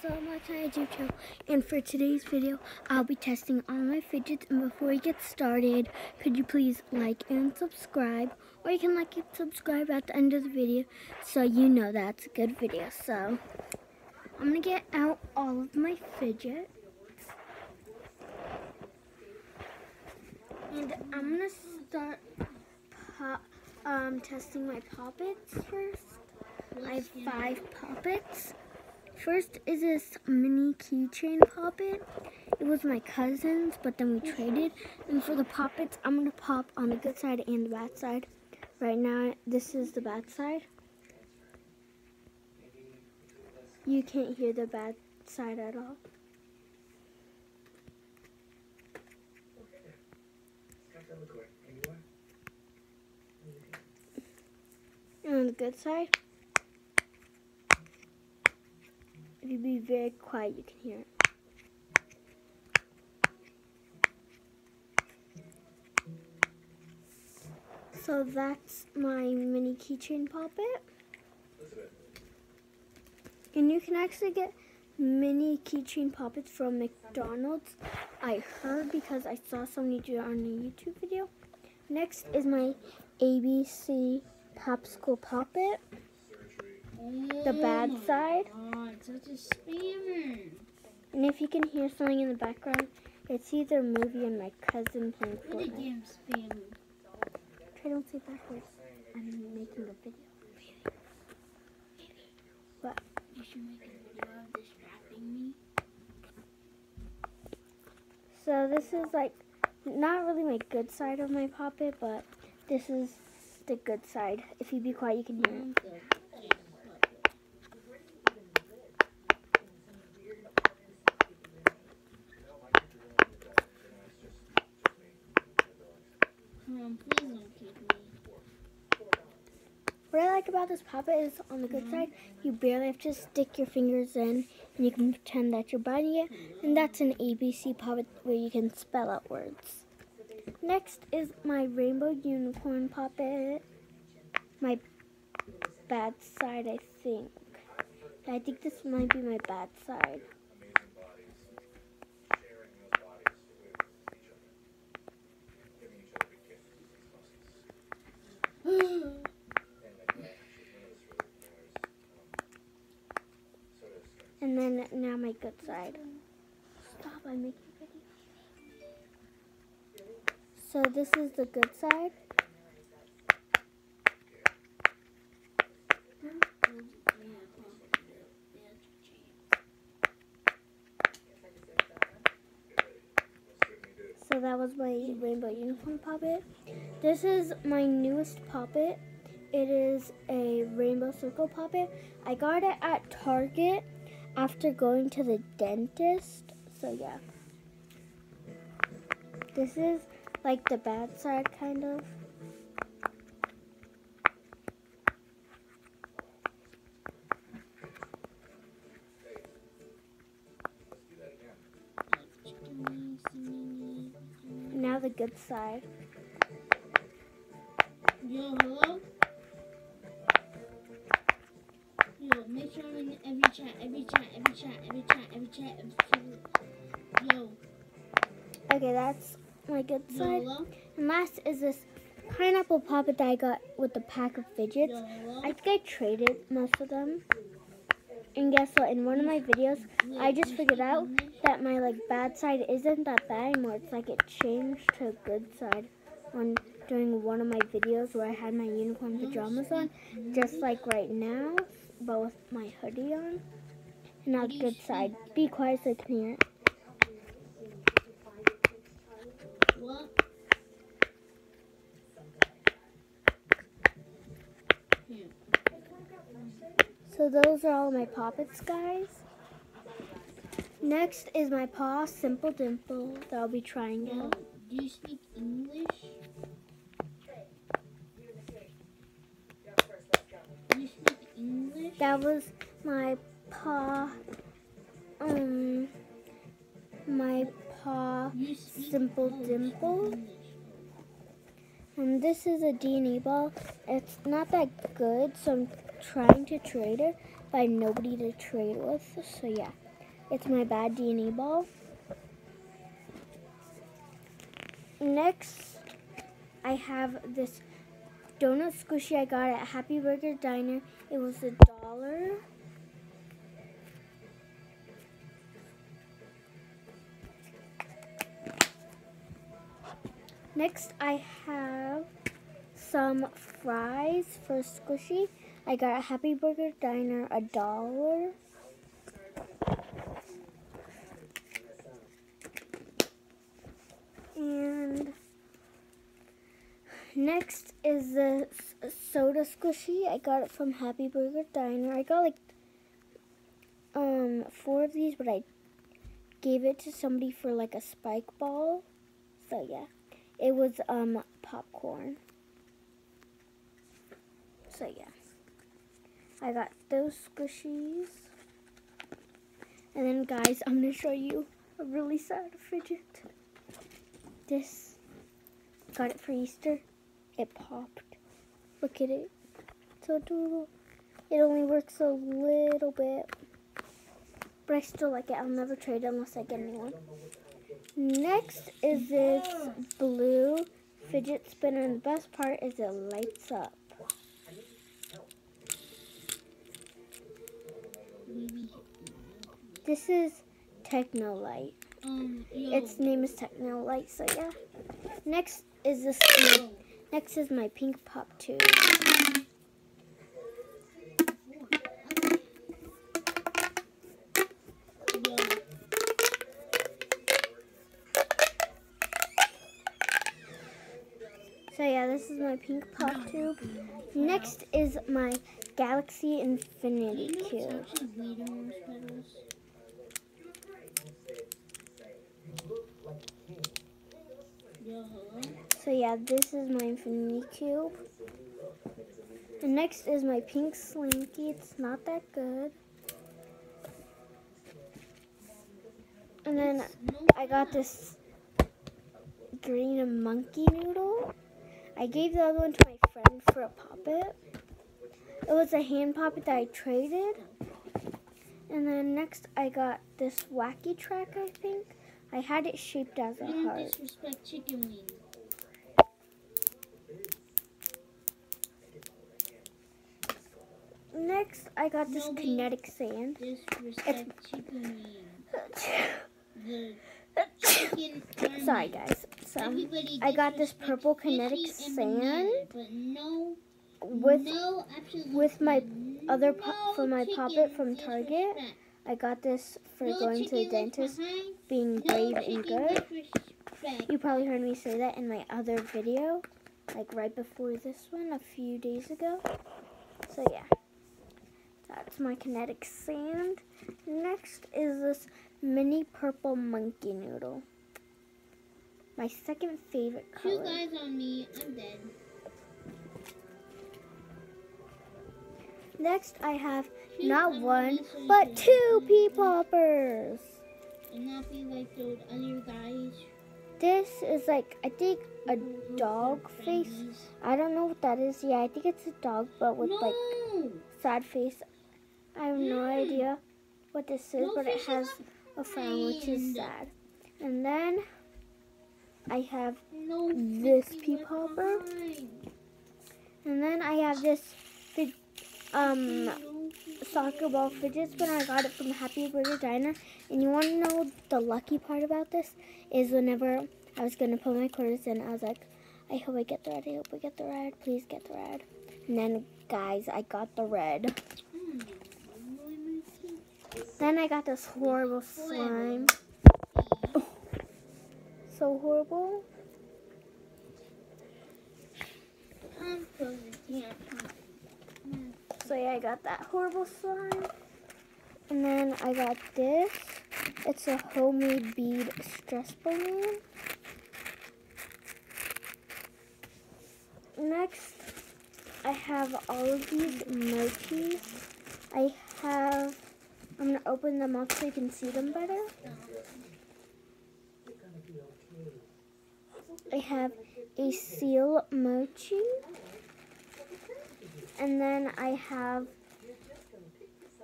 so much on my YouTube channel, and for today's video I'll be testing all my fidgets. And before we get started, could you please like and subscribe, or you can like and subscribe at the end of the video so you know that's a good video. So I'm gonna get out all of my fidgets, and I'm gonna start testing my poppets first. I have 5 poppets. First is this mini keychain poppet. It was my cousin's, but then we traded. And for the poppets, I'm going to pop on the good side and the bad side. Right now, this is the bad side. You can't hear the bad side at all. And on the good side, if you be very quiet, you can hear it. So that's my mini keychain poppet. And you can actually get mini keychain poppets from McDonald's. I heard because I saw somebody do it on a YouTube video. Next is my ABC popsicle poppet. The bad side. Oh, it's such a spammer. And if you can hear something in the background, it's either a movie and my cousin playing Fortnite. What a damn spammer. Try don't say backwards. I'm making a video. What? You should make a video of distracting me. So this is like not really my good side of my poppet, but this is the good side. If you be quiet, you can hear it. Please don't kick me. What I like about this poppet is on the good side, you barely have to stick your fingers in, and you can pretend that you're biting it. And that's an ABC poppet where you can spell out words. Next is my rainbow unicorn poppet. My bad side, I think. I think this might be my bad side. And then now my good side. Stop, I'm making a video. So this is the good side. So that was my rainbow unicorn poppet. This is my newest poppet. It is a rainbow circle poppet. I got it at Target after going to the dentist. So yeah. This is like the bad side kind of. Now the good side. Yo, hello? Yo, make sure I'm in every chat. Yo. Okay, that's my good side. Hello? And last is this pineapple poppet that I got with the pack of fidgets. Yo, hello? I think I traded most of them. And guess what? In one of my videos, I just figured out that my bad side isn't that bad anymore. It's like it changed to a good side during one of my videos where I had my unicorn pajamas on, just like right now, but with my hoodie on. And now the good side. Be quiet so you can hear it. What? Here. So those are all my poppets, guys. Next is my paw simple dimple that I'll be trying Yo, out. do you speak English? Do you speak English? That was my paw, You speak simple dimple. And this is a D&E ball. It's not that good, so I'm trying to trade it, but I have nobody to trade with. So yeah. It's my bad D&E ball. Next, I have this donut squishy I got at Happy Burger Diner. It was $1. Next, I have some fries for squishy. I got at Happy Burger Diner, $1. And next is the soda squishy. I got it from Happy Burger Diner. I got like 4 of these, but I gave it to somebody for like a spike ball. So yeah, it was popcorn. So yeah, I got those squishies. And then guys, I'm gonna show you a really sad fidget. This, got it for Easter. It popped. Look at it. So adorable. It only works a little bit, but I still like it. I'll never trade it unless I get a new one. Next is this blue fidget spinner, and the best part is it lights up. This is Technolight. Its name is Technolight, so yeah. Next is this. Next is my pink pop tube. So yeah, this is my pink pop tube. Next is my Galaxy Infinity Cube. So yeah, this is my Infinity Cube. And next is my pink Slinky. It's not that good. And then I got this green monkey noodle. I gave the other one to my friend for a puppet. It was a hand puppet that I traded. And then next I got this wacky track, I think. I had it shaped as a heart. Disrespect chicken wings. Next I got this kinetic sand. Disrespect chicken wings. The chicken army. Sorry guys. So Everybody I got this disrespects purple kinetic fishy and sand banana, but no, with my other for my chicken puppet from Target. disrespect. I got this for No going to the chicken dentist, left behind. being No brave and chicken good. disrespect. You probably heard me say that in my other video, like right before this one, a few days ago. So yeah, that's my kinetic sand. Next is this mini purple monkey noodle. My second favorite color. 2 guys on me, I'm dead. Next I have Two not on one, me, so you but can 2 pea poppers. and not be like those other guys. This is like, I think, a dog face. Friendlies. I don't know what that is. Yeah, I think it's a dog, but with like No! sad face. I have no idea what this is, No but it fish is has a a frown, which is friend. sad. And then I have No this chicken pea left popper. behind. And then I have this No soccer ball fidget spinner. I got it from Happy Burger Diner. And you want to know the lucky part about this is whenever I was going to put my quarters in, I was like, I hope I get the red. I hope I get the red. Please get the red. And then, guys, I got the red. Then I got this horrible slime. Oh, so horrible. So yeah, I got that horrible slime. And then I got this. It's a homemade bead stress balloon. Next, I have all of these mochis. I'm going to open them up so you can see them better. I have a seal mochi. And then I have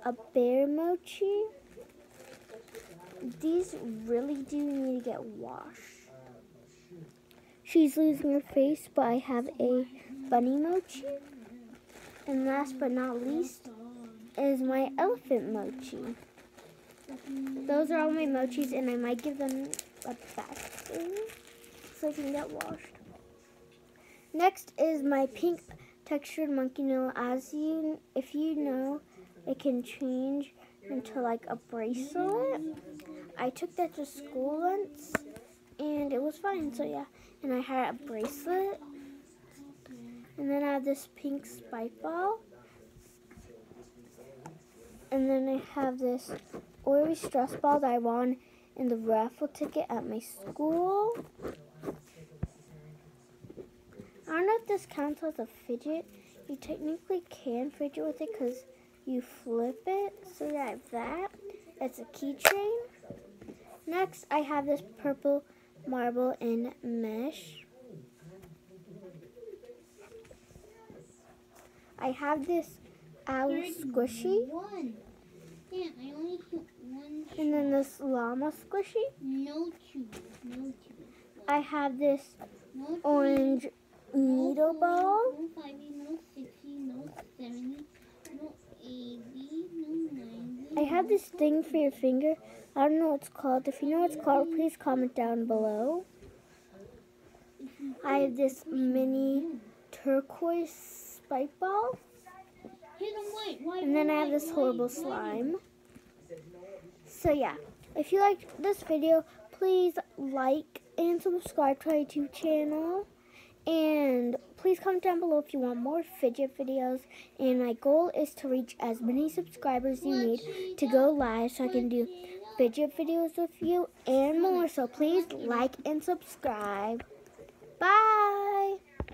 a bear mochi. these really do need to get washed. She's losing her face, but I have a bunny mochi. And last but not least is my elephant mochi. Those are all my mochis, and I might give them a bath so they can get washed. Next is my pink textured monkey nail. If you know, it can change into like a bracelet. I took that to school once, and it was fine. So yeah, and I had a bracelet, and then I have this pink spike ball, and then I have this oily stress ball that I won in the raffle ticket at my school. I don't know if this counts as a fidget. You technically can fidget with it because you flip it. So yeah, I have that. It's a keychain. Next, I have this purple marble in mesh. I have this owl squishy. Yeah, I only hit one. And then this llama squishy. No two. I have this No orange needle ball. No 50, no 60, no 70, no 80, no 90. I have this thing for your finger. I don't know what it's called. If you know what it's called, please comment down below. I have this mini turquoise spike ball. And then I have this horrible slime. So yeah, if you liked this video, please like and subscribe to our YouTube channel. And please comment down below if you want more fidget videos. And my goal is to reach as many subscribers you need to go live so I can do fidget videos with you and more. So please like and subscribe. Bye!